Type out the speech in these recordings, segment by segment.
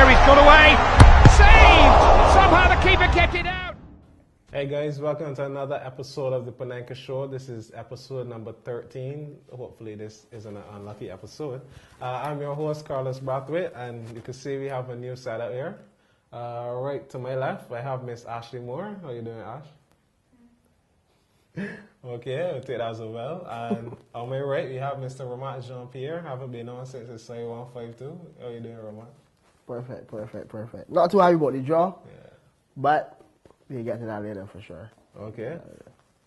he's got away. Saved! Somehow the keeper kept it out. Hey guys, welcome to another episode of the Panenka Show. This is episode number 13. Hopefully this isn't an unlucky episode. I'm your host, Carlos Brathwaite, and you can see we have a new setup here. Right to my left, I have Miss Ashley Moore. How you doing, Ash? Okay, I'll take that as well. And on my right, we have Mr. Ramat Jean-Pierre. Haven't been on since it's 152. How you doing, Ramat? Perfect. Not too happy about the draw, but we'll get to that later for sure. Okay.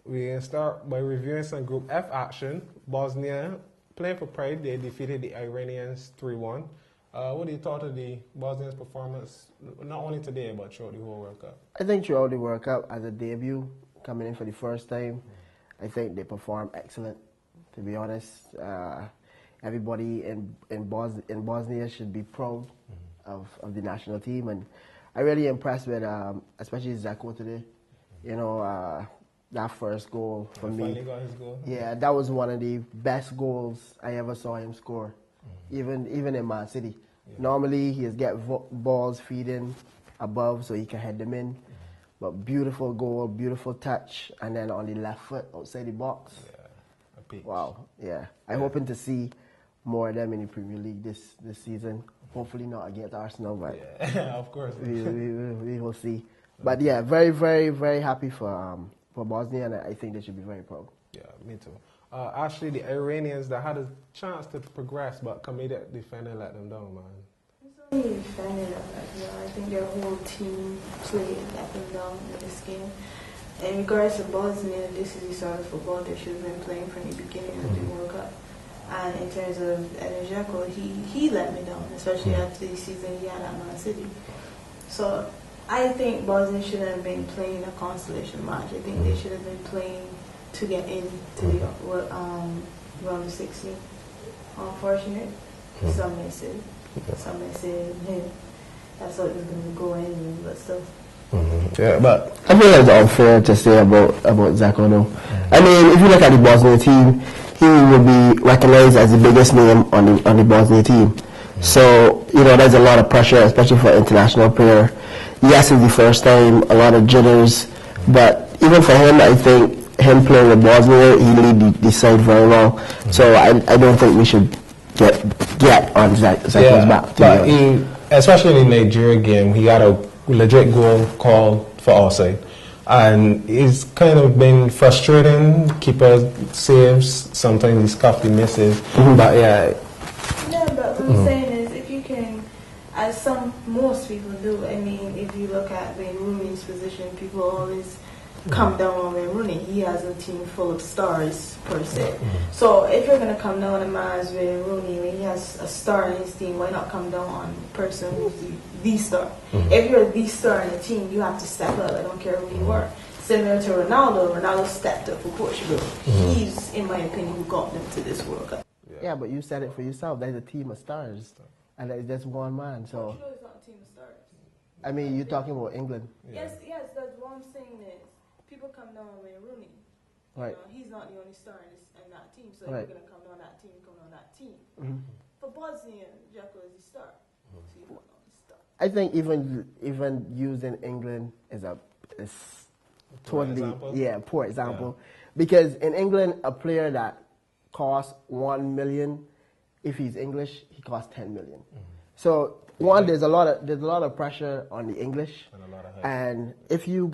We can start by reviewing some Group F action. Bosnia, playing for pride, they defeated the Iranians 3-1. What do you thought of the Bosnians' performance, not only today, but throughout the whole World Cup? I think throughout the World Cup, as a debut, coming in for the first time, I think they performed excellent, to be honest. Everybody in Bosnia should be proud of the national team, and I'm really impressed with, especially Zeko today. You know, that first goal for me. Finally got his goal. Yeah, that was one of the best goals I ever saw him score, even in Man City. Yeah. Normally, he get balls feeding above so he can head them in. But beautiful goal, beautiful touch, and then on the left foot outside the box. Yeah, a peach. Wow, yeah. I'm hoping to see more of them in the Premier League this season. Hopefully not against Arsenal, but yeah, of course. we will see. But yeah, very, very, very happy for Bosnia, and I think they should be very proud. Yeah, me too. Actually, the Iranians that had a chance to progress, but committed defender let them down, man. It's only defender I think their whole team played let them down in this game. In regards to Bosnia, this is the sort of football they should have been playing from the beginning of the World Cup. And in terms of Zeko, he let me down, especially after the season he had at Man City. So I think Bosnia shouldn't have been playing a consolation match. I think they should have been playing to get into the round of 16. Unfortunate, some may say. Some may say, hey, that's what was going to go anyway, but still. Yeah, but I feel it's unfair to say about Zeko, though. I mean, if you look at the Bosnia team, he will be recognized as the biggest name on the Bosnia team. So, you know, there's a lot of pressure, especially for an international player. Yes, it's the first time, a lot of jitters, but even for him, I think him playing with Bosnia, he lead the side very well. So I don't think we should get on Zeko's back. But especially in the Nigeria game, he got a legit goal called for offside. And it's kind of been frustrating. Keeper saves, sometimes he scuffed the misses. But yeah. Yeah, but what I'm saying is, if you can, as most people do, I mean, if you look at Wayne Rooney's position, people always come down on Wayne Rooney. He has a team full of stars, per se. So if you're going to come down on a man as Wayne Rooney, when he has a star in his team, why not come down on a person who's the star? If you're the star in the team, you have to step up. I don't care who you are. Similar to Ronaldo. Ronaldo stepped up for Portugal. He's, in my opinion, who got them to this World Cup. Yeah, but you said it for yourself. There's a team of stars, and there's just one man. So Portugal is not a team of stars. I mean, you're talking about England. Yes, that's what I'm saying is, people come down on Wayne Rooney. Right. He's not the only star in that team, so right. if you're going to come down that team, come down that team. For Bosnia, Zeko is the star. So you come down the star. I think even using England is totally poor example, because in England a player that costs 1 million, if he's English, he costs 10 million. So there's a lot of pressure on the English, and if you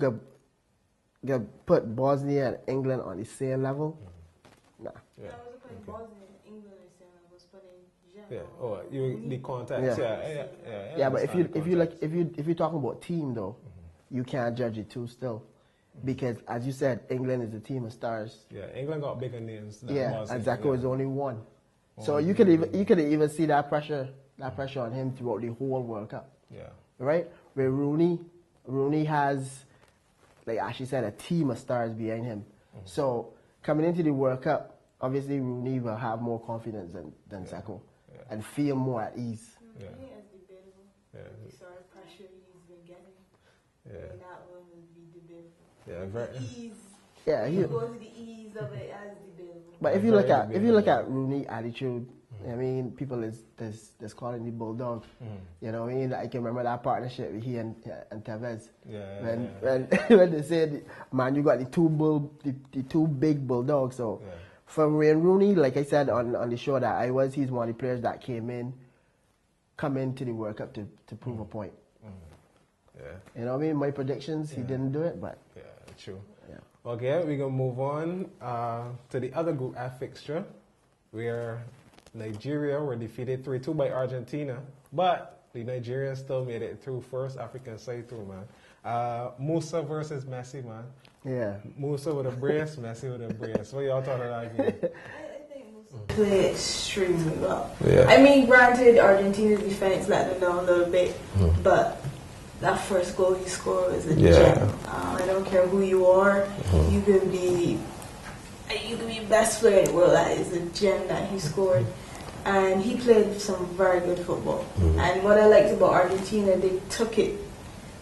put Bosnia and England on the same level, nah. I wasn't putting Bosnia and England on the same level. I was putting Zeko. Yeah. Oh, the context. Yeah, but if you're talking about team though, you can't judge it too still, because as you said, England is a team of stars. Yeah, England got bigger names. And Zeko is only one. So you could even see that pressure on him throughout the whole World Cup. Yeah. Right? Where Rooney has, like Ashley said, a team of stars behind him. So coming into the World Cup, obviously Rooney will have more confidence than Zeko and feel more at ease. Rooney is debatable. The sort of pressure he's been getting. And that one would be debatable. He goes to the ease of it as debatable. But if you look at Rooney's attitude, I mean, people is calling the bulldog. You know what I mean? I can remember that partnership with he and Tevez. When they said, man, you got the two big bulldogs. So from Wayne Rooney, like I said on the show that he's one of the players that come into the World Cup to prove a point. You know what I mean? My predictions, he didn't do it, but true. Yeah. Okay, we're gonna move on to the other Group F fixture, where Nigeria were defeated 3-2 by Argentina, but the Nigerians still made it through, first African side through, man. Musa versus Messi, man. Yeah. Musa with a brace, Messi with a brace. What y'all thought of that game? I think Musa played extremely well. Yeah. I mean, granted, Argentina's defense let them down a little bit, but that first goal he scored was a gem. I don't care who you are, you can be best player in the world. That is a gem that he scored, and he played some very good football. And what I liked about Argentina, they took it.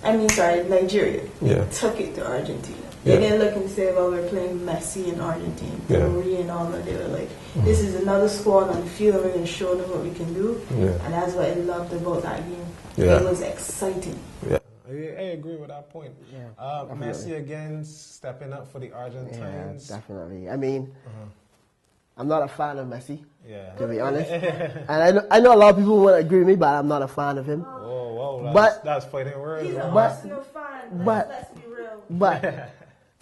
Nigeria. They took it to Argentina. They didn't look and say, "Well, we're playing Messi in Argentina, Marie and all that." They were like, "This is another squad on the field, and we're going to show them what we can do." And that's what I loved about that game. It was exciting. Yeah. I agree with that point. Messi again stepping up for the Argentines. Yeah, definitely. I mean, I'm not a fan of Messi, to be honest. And I know a lot of people won't agree with me, but I'm not a fan of him. Oh, wow. That's fighting words. He's an Arsenal fan, let's be real.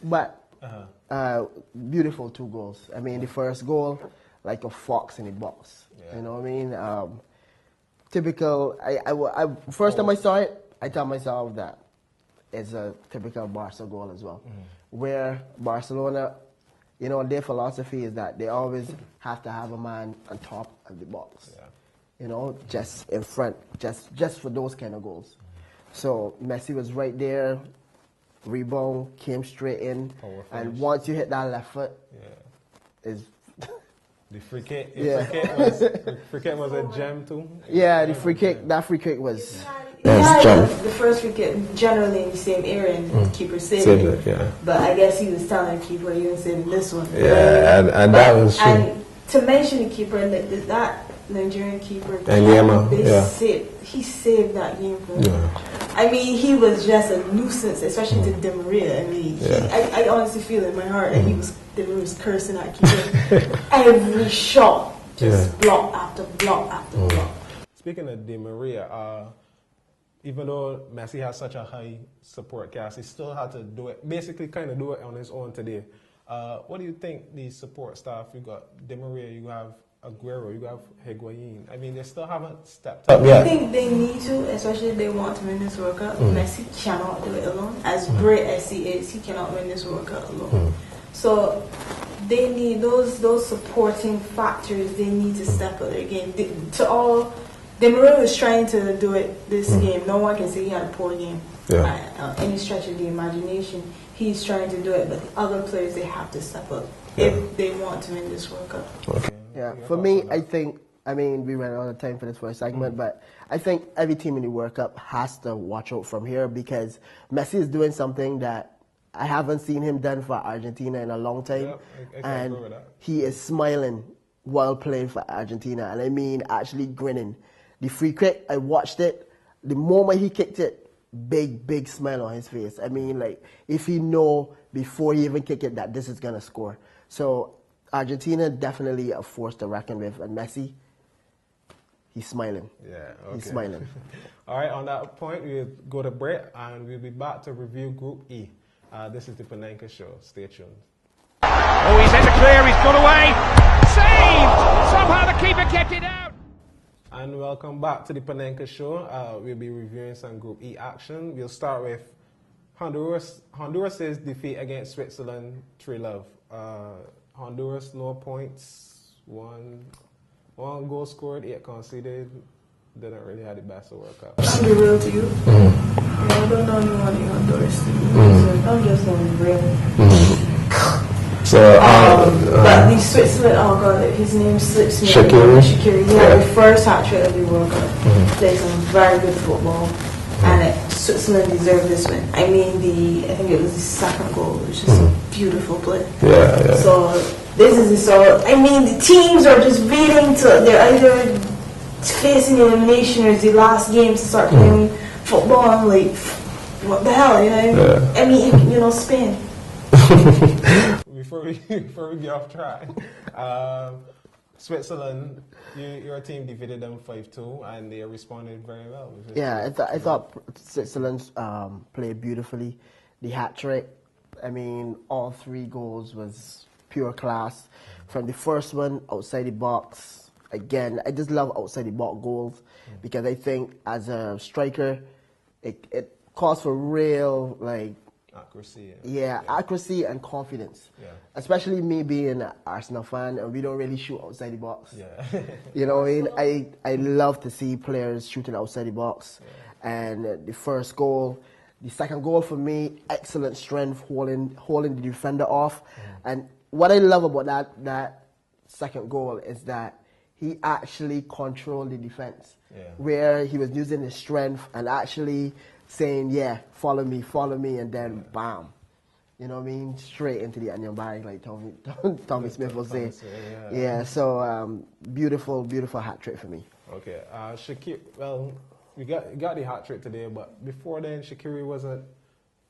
But beautiful 2 goals. I mean, the first goal, like a fox in the box. You know what I mean? Typical. First time I saw it, I told myself that it's a typical Barca goal as well, where Barcelona, you know, their philosophy is that they always have to have a man on top of the box, you know, just in front, just for those kind of goals. So Messi was right there, rebound, came straight in, and once you hit that left foot, is the free kick. The free kick was a gem too. Yeah, that free kick was. The first free kick generally in the same area, and the keeper saved it. But I guess he was telling the keeper he was saving this one. And that was true. And to mention the keeper, that Nigerian keeper, he saved that game for him. I mean, he was just a nuisance, especially to Di Maria. I mean, I honestly feel in my heart that Di Maria was cursing that keeper. Every shot, just block after block after block. Speaking of Di Maria, even though Messi has such a high support cast, he still had to do it, basically kind of do it on his own today. What do you think the support staff, you got Di Maria, you have Aguero, you have Higuain, I mean, they still haven't stepped up yet. I think they need to, especially if they want to win this World Cup. Messi cannot do it alone. As great as he is, he cannot win this World Cup alone. So they need those supporting factors, they need to step up their game. Di Maria was trying to do it this game. No one can say he had a poor game. Any stretch of the imagination, he's trying to do it. But the other players, they have to step up if they want to win this World Cup. For me, I mean, we ran out of time for this first segment, but I think every team in the World Cup has to watch out from here because Messi is doing something that I haven't seen him done for Argentina in a long time. And he is smiling while playing for Argentina. And I mean, actually grinning. The free kick, I watched it. The moment he kicked it, big smile on his face. I mean, like, if he know before he even kick it that this is going to score. So Argentina definitely a force to reckon with. And Messi, he's smiling. He's smiling. All right, on that point, we'll go to break and we'll be back to review Group E. This is the Panenka Show. Stay tuned. Oh, he's in the clear, he's got away. Saved! Somehow the keeper kept it out. And welcome back to the Panenka Show. We'll be reviewing some Group E action. We'll start with Honduras' defeat against Switzerland 3-0. Honduras, no points, one goal scored, 8 conceded. Didn't really have the best of World Cup. To be real to you, I don't know anyone in Honduras. So I'm just going to be real. But the Switzerland, oh god, his name slips me. Shaqiri. He had the first hat-trick of the World Cup. Played some very good football, and Switzerland deserved this win. I mean, I think it was the second goal. It was just a beautiful play. So this is the sort. I mean, the teams are just waiting till they're either facing elimination or it's the last game to start playing football. I'm like, what the hell, you know? I mean, you know, Spain. Before we get off track, Switzerland, your team defeated them 5-2, and they responded very well. Yeah, I thought Switzerland played beautifully. The hat trick, I mean, all 3 goals was pure class. From the first one, outside the box, again, I just love outside the box goals because I think as a striker, it calls for real, like, accuracy. Accuracy and confidence. Yeah. Especially Especially me being an Arsenal fan, and we don't really shoot outside the box. Yeah. You know what I mean? I love to see players shooting outside the box. Yeah. And the first goal, the second goal for me, excellent strength, holding the defender off. And what I love about that second goal is that he actually controlled the defense, where he was using his strength and actually saying, yeah, follow me, and then bam. You know what I mean? Straight into the onion bag, like Tommy Smith will say. So beautiful hat trick for me. Okay. Shaqiri, well, we got the hat trick today, but before then, Shaqiri wasn't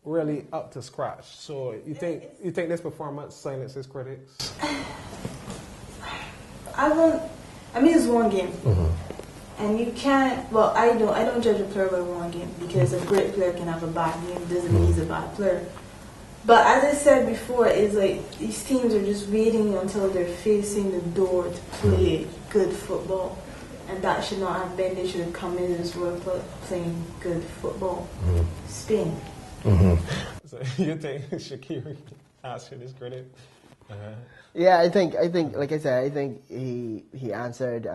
really up to scratch. So you think this performance silences critics? I mean, it's one game. And you can't, well, I don't judge a player by one game because a great player can have a bad game. It doesn't mean he's a bad player. But as I said before, it's like these teams are just waiting until they're facing the door to play good football. And that should not have been. They should have come in this World Cup playing good football. Spain. So you think Shaqiri answered his credit? Yeah, I think, like I said, I think he answered.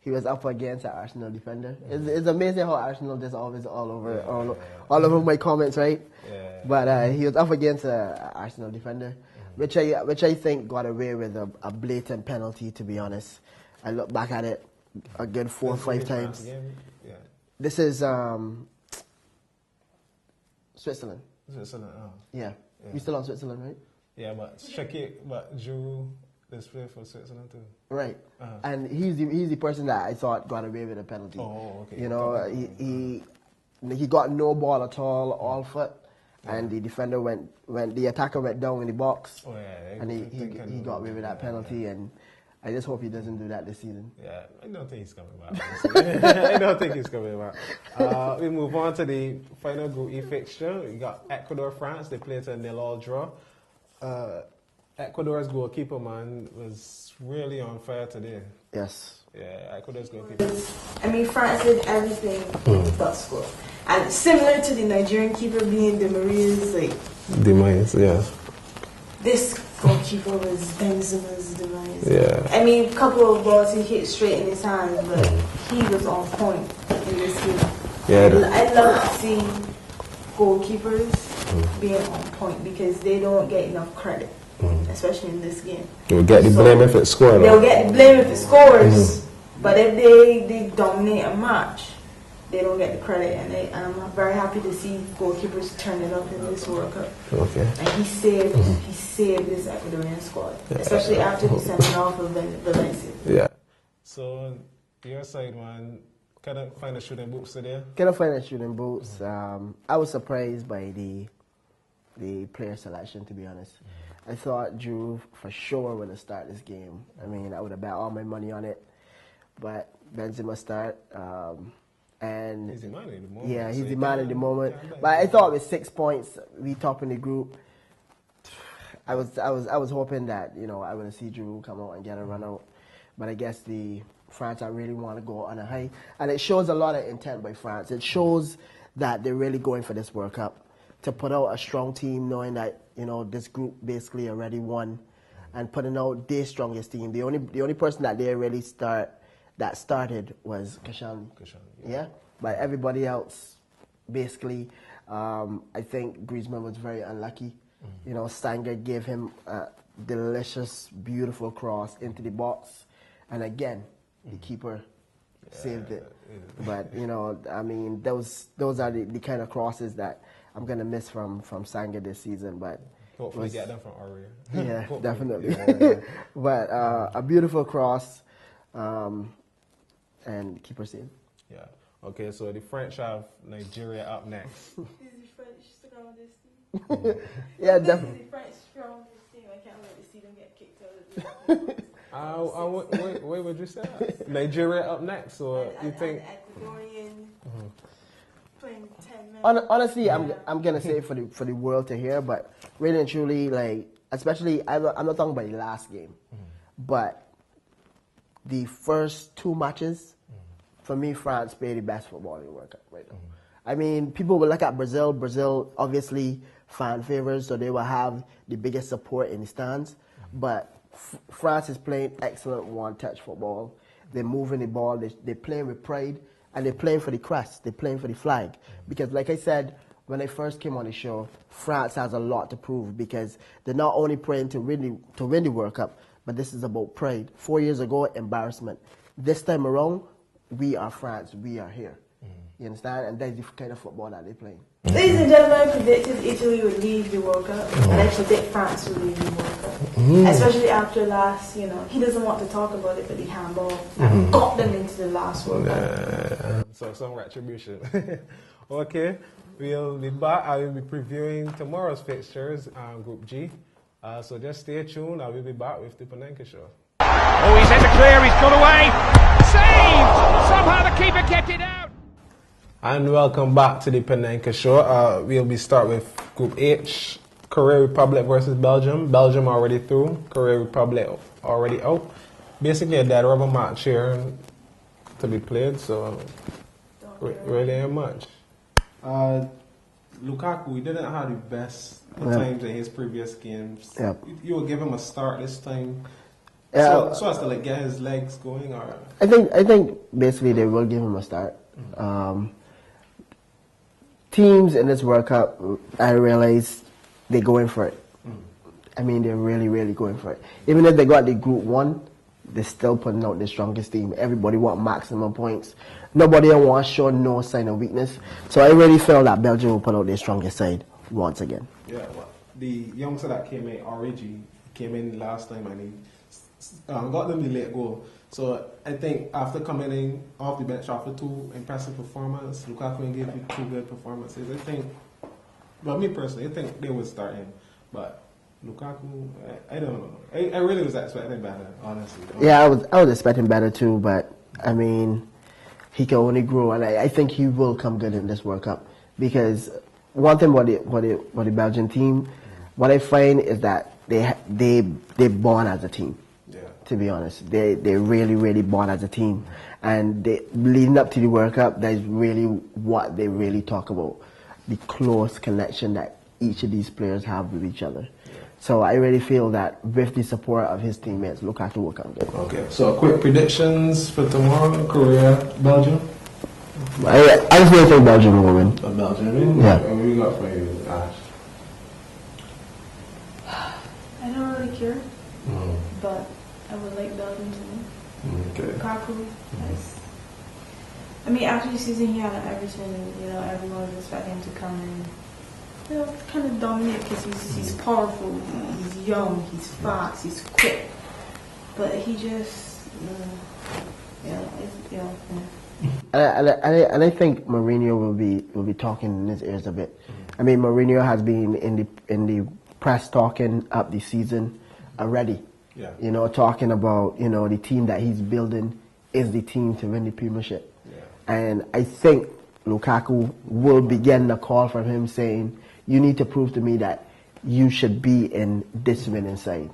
He was up against an Arsenal defender. It's amazing how Arsenal just always all over my comments, right? Yeah. But he was up against an Arsenal defender, which I think got away with a blatant penalty. To be honest, I look back at it a good 4 or 5 times. Yeah. This is Switzerland. Switzerland. Oh. Yeah, we still on Switzerland, right? Yeah, but Drew this play for Switzerland too. Right, and he's the person that I thought got away with a penalty. Oh, okay. You know, he got no ball at all foot, and the defender the attacker went down in the box. Oh yeah, and he got away with that penalty, and I just hope he doesn't do that this season. Yeah, I don't think he's coming back. I don't think he's coming back. We move on to the final Group E fixture. We got Ecuador, France. They played a 0-0 draw. Ecuador's goalkeeper, man, was really on fire today. Yes. Yeah, Ecuador's goalkeeper. I mean, France did everything but score. And similar to the Nigerian keeper being De Maria's, like... Demise, yeah. This goalkeeper was Benzema's demise. Yeah. I mean, a couple of balls he hit straight in his hands, but he was on point in this game. Yeah. I love to see goalkeepers being on point because they don't get enough credit. Especially in this game. They'll get the blame if it scores. They'll get the blame if it scores. But if they dominate a match, they don't get the credit. And I'm very happy to see goalkeepers turn it up in this World Cup. Okay. And he saved this Ecuadorian squad, especially after the sending off of Valencia. Yeah. So your side, man, kind of find a shooting boots today. Cannot find a shooting boots. I was surprised by the player selection, to be honest. I thought Drew for sure would have started this game. I mean, I would have bet all my money on it. But Benzema start. And he's the man in the moment. Yeah, he's the man in the moment. But I thought with 6 points, we top in the group. I was hoping that, you know, I would see Drew come out and get a run out. But I guess France, I really want to go on a high. And it shows a lot of intent by France. It shows that they're really going for this World Cup. To put out a strong team, knowing that, you know, this group basically already won, and putting out their strongest team. The only person that they really started was Kashani. Yeah, but everybody else, basically, I think Griezmann was very unlucky. You know, Sanger gave him a delicious, beautiful cross into the box, and again, the keeper saved it. But you know, I mean, those are the kind of crosses that I'm gonna miss from Sanger this season. But Hopefully get them from Aria. Yeah, Hopefully. definitely. Yeah. But a beautiful cross, and keep proceeding. Yeah. Okay, so the French have Nigeria up next. Is the French strongest team? Yeah, This definitely. is the French strongest team. I can't wait to see them get kicked out of the Where would you say that? Nigeria up next, or you think? Ecuadorian playing 10 men. Honestly, I'm gonna say for the world to hear, but really and truly, like, especially I'm not talking about the last game, but the first two matches, for me, France played the best football in the World Cup right now. I mean, people will look at Brazil. Brazil, obviously, fan favorites, so they will have the biggest support in the stands. But France is playing excellent one-touch football. They're moving the ball. They're playing with pride, and they're playing for the crest. They're playing for the flag. Because, like I said, when I first came on the show, France has a lot to prove because they're not only playing to win the World Cup, but this is about pride. 4 years ago, embarrassment. This time around, we are France. We are here. You understand? And that's the kind of football that they're playing. Ladies and gentlemen, I predicted Italy would leave the World Cup, and I predict France would leave the World Cup. Especially after last, he doesn't want to talk about it, but the handball got them into the last World Cup. So some retribution. Okay, we'll be back. I will be previewing tomorrow's fixtures, Group G. So just stay tuned. I will be back with the Panenka Show. Oh, he's in the clear, he's got away. Saved! Somehow the keeper kept it out. And welcome back to the Panenka Show. We'll be start with Group H, Korea Republic versus Belgium. Belgium already through, Korea Republic already out. Basically a dead rubber match here to be played, so really ain't much. Lukaku, he didn't have the best times in his previous games. Yeah. You will give him a start this time. Yeah. So as to like get his legs going, or I think basically they will give him a start. Teams in this World Cup, I realize they're going for it. I mean, they're really, really going for it. Even if they got the Group 1, they're still putting out the strongest team. Everybody want maximum points. Nobody wants to show no sign of weakness. So I really feel that Belgium will put out their strongest side once again. yeah. Well, the youngster that came in, Origi, came in last time and he got them the late goal. So I think after coming in off the bench after two impressive performances, Lukaku gave you two good performances. I think, well, me personally, I think they would start him. But Lukaku, I don't know. I really was expecting better, honestly. Yeah, I was expecting better too, but I mean, he can only grow, and I think he will come good in this World Cup because one thing about the Belgian team, what I find is that they born as a team. To be honest, they really, really bond as a team, and leading up to the World Cup, that's really what they really talk about, the close connection that each of these players have with each other. So I really feel that with the support of his teammates, Lukaku will come good. Okay, so quick predictions for tomorrow: Korea, Belgium. I just really think Belgium will win. Belgium, yeah. What we got for you, Ash? I don't really care, but I would like Belgium to win. Okay. Lukaku I mean, after the season he had at Everton, everyone was expecting him to come in, kind of dominate because he's powerful, he's young, he's fast, he's quick, but he just, And I think Mourinho will be talking in his ears a bit. I mean, Mourinho has been in the press talking up the season already. Yeah. Talking about, the team that he's building is the team to win the Premiership. Yeah. And I think Lukaku will be getting a call from him saying, you need to prove to me that you should be in this winning side.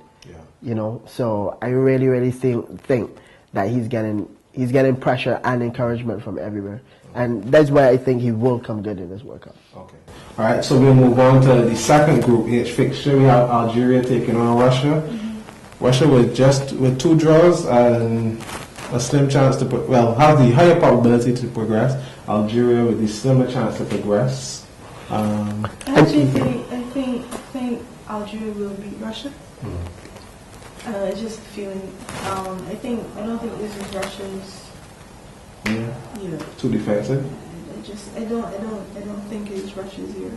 Yeah. So I really, really think that he's getting pressure and encouragement from everywhere. And that's why I think he will come good in this World Cup. Okay. All right, so we'll move on to the second Group H fixture. We have Algeria taking on Russia. Russia with two draws and a slim chance to have the higher probability to progress. Algeria with the slimmer chance to progress. I actually think Algeria will beat Russia. It's just a feeling. I don't think this is Russia's. Too defensive. I don't think it's Russia's year,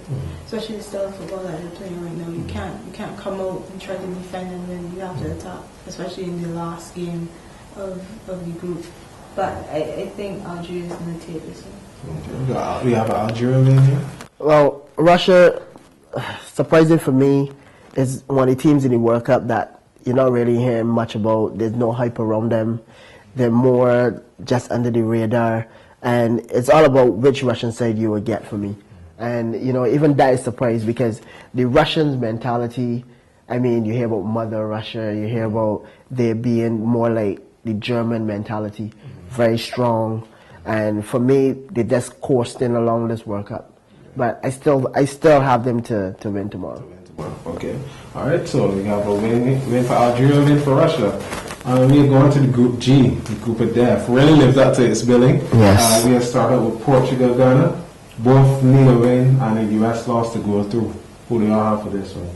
especially the style of football that they're playing right now. You can't come out and try to defend and win. You have to attack, especially in the last game of the group. But I think Algeria is going to take this one. Okay. We have Algeria in here. Well, Russia, surprising for me, is one of the teams in the World Cup that you're not really hearing much about. There's no hype around them. They're more just under the radar. And it's all about which Russian side you will get for me. And, even that is surprised because the Russians' mentality, I mean, you hear about Mother Russia, you hear about they being more like the German mentality, very strong. And for me, they just coursing along this World Cup. But I still have them to win tomorrow. Okay. All right. So we have a win for Algeria, win for Russia. We are going to the Group G, the Group of Death. Really lives up to its billing. Yes. We have started with Portugal, Ghana. Both need a win, and the U.S. lost to go through. Who do y'all have for this one?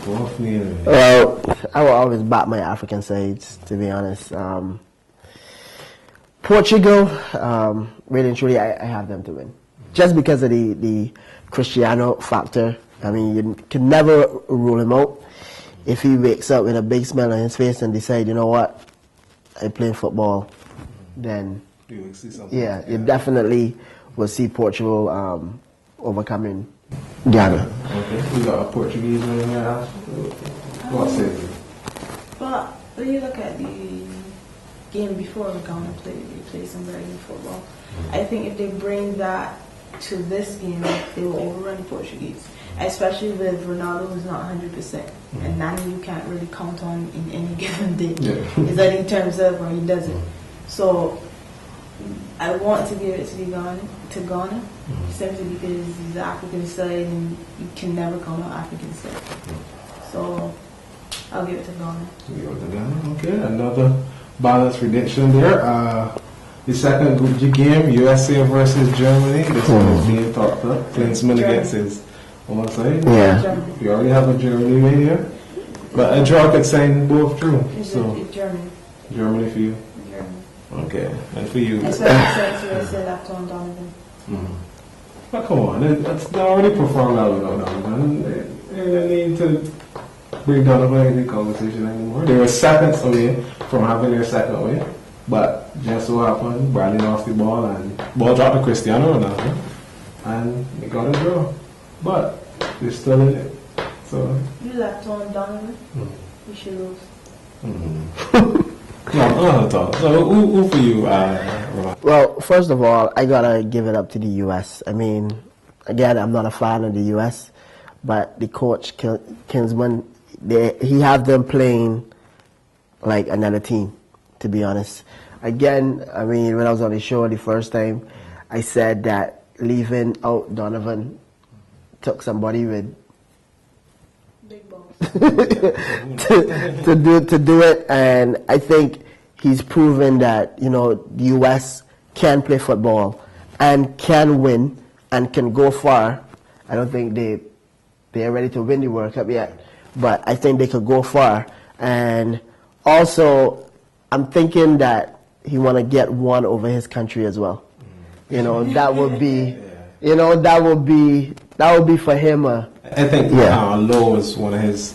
Both need a win. Well, I will always back my African sides, to be honest. Portugal, really and truly, I have them to win. Just because of the Cristiano factor. I mean, you can never rule him out. If he wakes up with a big smile on his face and decide, you know what, I'm playing football, then You will see something. you definitely will see Portugal overcoming Ghana. Okay. We got a Portuguese in here. What say you? But when you look at the game before Ghana play some very good football, I think if they bring that to this game, they will overrun the Portuguese. Especially with Ronaldo, who's not 100%, and Nani you can't really count on in any given day. Is that he turns up or he doesn't? So I want to give it to Ghana, simply because he's the African side, and you can never count on African side. So I'll give it to Ghana. Okay, another balanced prediction there. The second Group G game, USA versus Germany. This one is being talked up. Klinsmann against his own side. Yeah. We already have a Germany right here. But a draw could sign both through. So Germany. Germany for you. Germany. Okay. And for you. Especially since USA left on Donovan. But come on, they already performed well without Donovan. They don't need to bring Donovan in the conversation anymore. They were seconds away from having their second win. But just so happened, Bradley lost the ball and ball dropped to Cristiano Ronaldo, and they got a draw. But they're still in it. So You left on Donovan. You should lose. So who for you, Roman? Well, first of all, I gotta give it up to the U.S. I mean, again, I'm not a fan of the U.S., but the coach, Klinsmann, he have them playing like another team, to be honest. Again, I mean, when I was on the show the first time, I said that leaving out Donovan took somebody with Big balls. to do it, and I think he's proven that the U.S. can play football and can win and can go far. I don't think they are ready to win the World Cup yet, but I think they could go far. And also, I'm thinking that he want to get one over his country as well. That would be, that would be for him. I think Lowe is one of his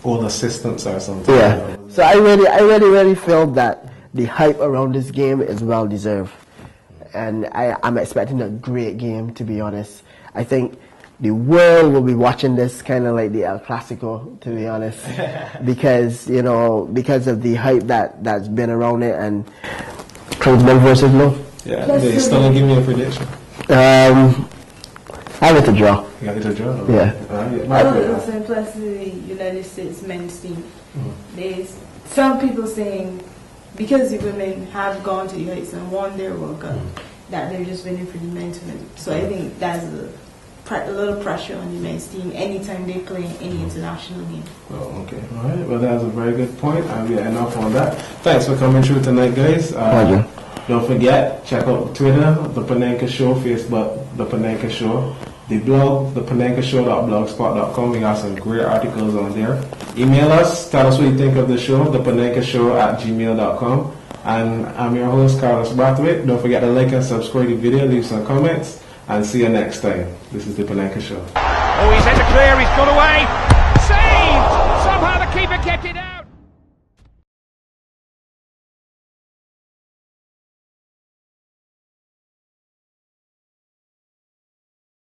old assistants or something. Yeah. So I really feel that the hype around this game is well deserved, and I'm expecting a great game. To be honest, I think the world will be watching this kind of like the El Clasico, to be honest, because of the hype that's been around it. And Klinsmann versus Lowe. Yeah, they still don't give me a prediction. I have it to draw. You got it to draw? Yeah. Also, plus the United States men's team. There's some people saying because the women have gone to the US and won their World Cup, that they're just waiting for the men to win. So I think that's a little pressure on the men's team anytime they play any international game. Oh, okay. All right. Well, that's a very good point. And we are enough on that. Thanks for coming through tonight, guys. Pleasure. Don't forget, check out Twitter, The Panenka Show, Facebook, The Panenka Show, the blog, thepanenkashow.blogspot.com. We got some great articles on there. Email us, tell us what you think of the show, thepanenkashow@gmail.com. And I'm your host, Carlos Brathwaite. Don't forget to like and subscribe the video, leave some comments, and see you next time. This is the Panenka Show. Oh, he's in the clear, he's got away. Saved! Somehow the keeper kept it out.